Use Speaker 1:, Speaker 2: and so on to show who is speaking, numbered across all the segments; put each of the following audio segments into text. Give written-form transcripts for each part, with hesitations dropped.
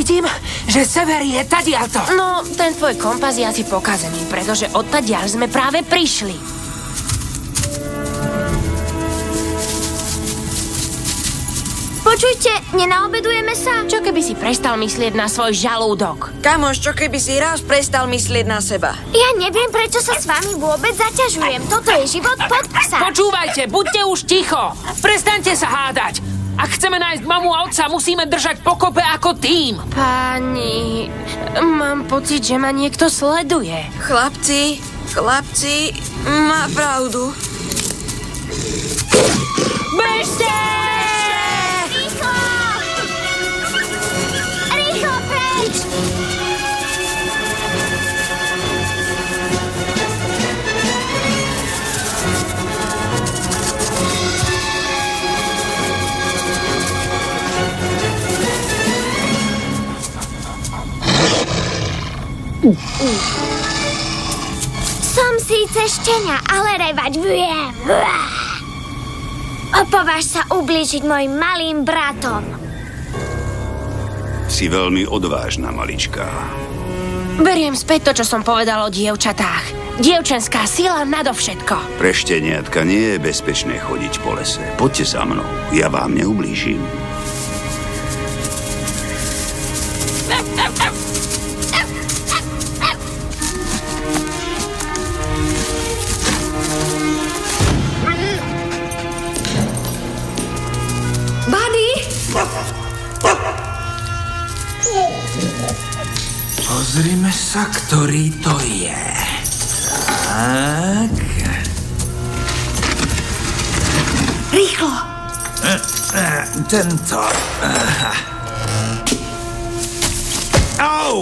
Speaker 1: Vidím, že sever je tadiaľto.
Speaker 2: No, ten tvoj kompas je asi pokazený, pretože odtadiaľ sme práve prišli.
Speaker 3: Počujte, nenaobedujeme sa?
Speaker 2: Čo keby si prestal myslieť na svoj žalúdok?
Speaker 4: Kamoš, čo keby si raz prestal myslieť na seba?
Speaker 3: Ja neviem, prečo sa s vami vôbec zaťažujem. Toto je život pod psa.
Speaker 1: Počúvajte, buďte už ticho. Prestaňte sa hádať. Ak chceme nájsť mamu a otca, musíme držať pokope ako tím.
Speaker 2: Pani, mám pocit, že ma niekto sleduje.
Speaker 4: Chlapci, má pravdu.
Speaker 1: Bežte!
Speaker 3: Rýchlo! Rýchlo preč! Som síce štenia, ale revať viem. Opováž sa ublížiť mojim malým bratom.
Speaker 5: Si veľmi odvážna, maličká.
Speaker 2: Beriem späť to, čo som povedal o dievčatách. Dievčenská sila nadovšetko.
Speaker 5: Pre šteniatka nie je bezpečné chodiť po lese. Poďte za mnou, ja vám neublížim.
Speaker 6: Pozrime sa, ktorý to je. Tak.
Speaker 3: Rýchlo!
Speaker 6: Tento. Au!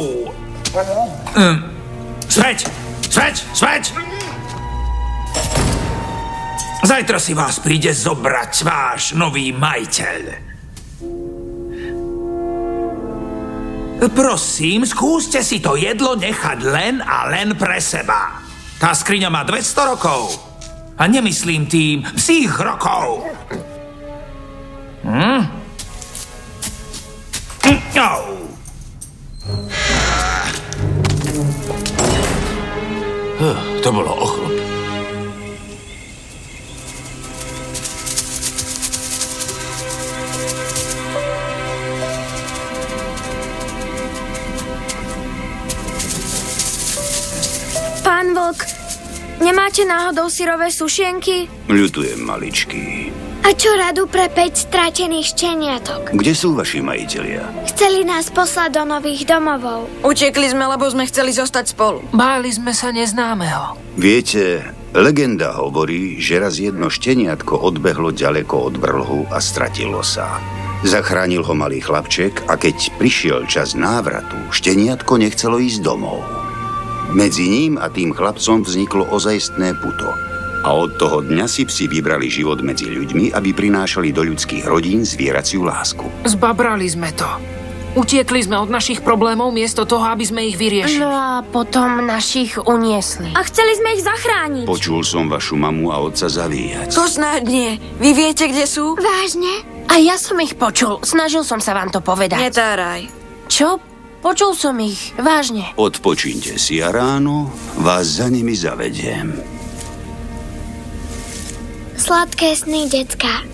Speaker 6: Späť! Zajtra si vás príde zobrať váš nový majiteľ. Prosím, skúste si to jedlo nechať len a len pre seba. Tá skriňa má 200 rokov. A nemyslím tým psích rokov.
Speaker 7: To bolo ochlop.
Speaker 3: Pán Vlk, nemáte náhodou syrové sušienky?
Speaker 5: Ľutujem, maličký.
Speaker 3: A čo radu pre 5 stratených šteniatok?
Speaker 5: Kde sú vaši majitelia?
Speaker 3: Chceli nás poslať do nových domovov.
Speaker 4: Utekli sme, lebo sme chceli zostať spolu.
Speaker 1: Báli sme sa neznámeho.
Speaker 5: Viete, legenda hovorí, že raz jedno šteniatko odbehlo ďaleko od vrlhu a stratilo sa. Zachránil ho malý chlapček a keď prišiel čas návratu, šteniatko nechcelo ísť domov. Medzi ním a tým chlapcom vzniklo ozajstné puto. A od toho dňa si psi vybrali život medzi ľuďmi, aby prinášali do ľudských rodín zvieraciu lásku.
Speaker 1: Zbabrali sme to. Utiekli sme od našich problémov miesto toho, aby sme ich vyriešili.
Speaker 2: No a potom našich uniesli.
Speaker 3: A chceli sme ich zachrániť.
Speaker 5: Počul som vašu mamu a otca zavíjať.
Speaker 4: To snáď nie. Vy viete, kde sú?
Speaker 3: Vážne?
Speaker 2: A ja som ich počul. Snažil som sa vám to povedať.
Speaker 4: Netáraj.
Speaker 2: Čo? Počul som ich. Vážne.
Speaker 5: Odpočíňte si a ráno vás za nimi zavediem.
Speaker 3: Sladké sny, decka.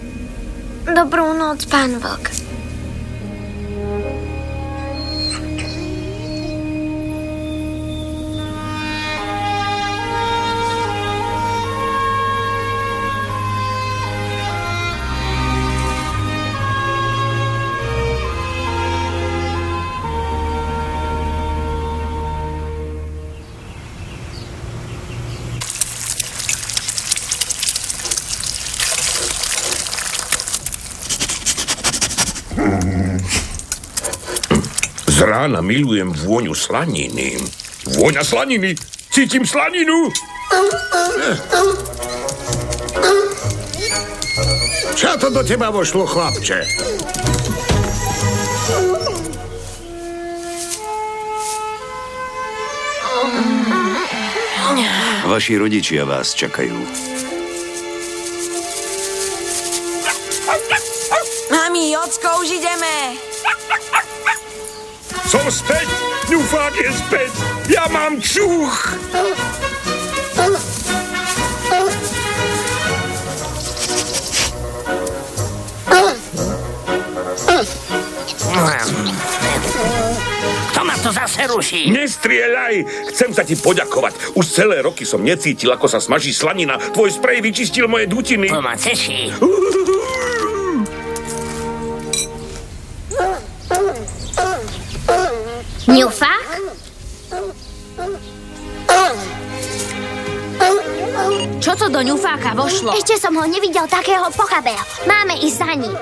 Speaker 3: Dobrú noc, pán Vlk.
Speaker 7: Z rána milujem vôňu slaniny. Vôňa slaniny! Cítim slaninu!
Speaker 8: Čo to do teba vošlo, chlapče?
Speaker 5: Vaši rodičia vás čakajú.
Speaker 4: Mami, ocko, už ideme.
Speaker 7: Som späť! Ňufák je späť! Ja mám čuch!
Speaker 1: Kto ma to zase ruší?
Speaker 7: Nestrieľaj! Chcem sa ti poďakovať. Už celé roky som necítil, ako sa smaží slanina. Tvoj sprej vyčistil moje dutiny.
Speaker 1: To ma teší.
Speaker 3: Ňufák?
Speaker 2: Čo to do ňufáka vošlo?
Speaker 3: Ešte som ho nevidel takého pochabého. Máme ísť za ním.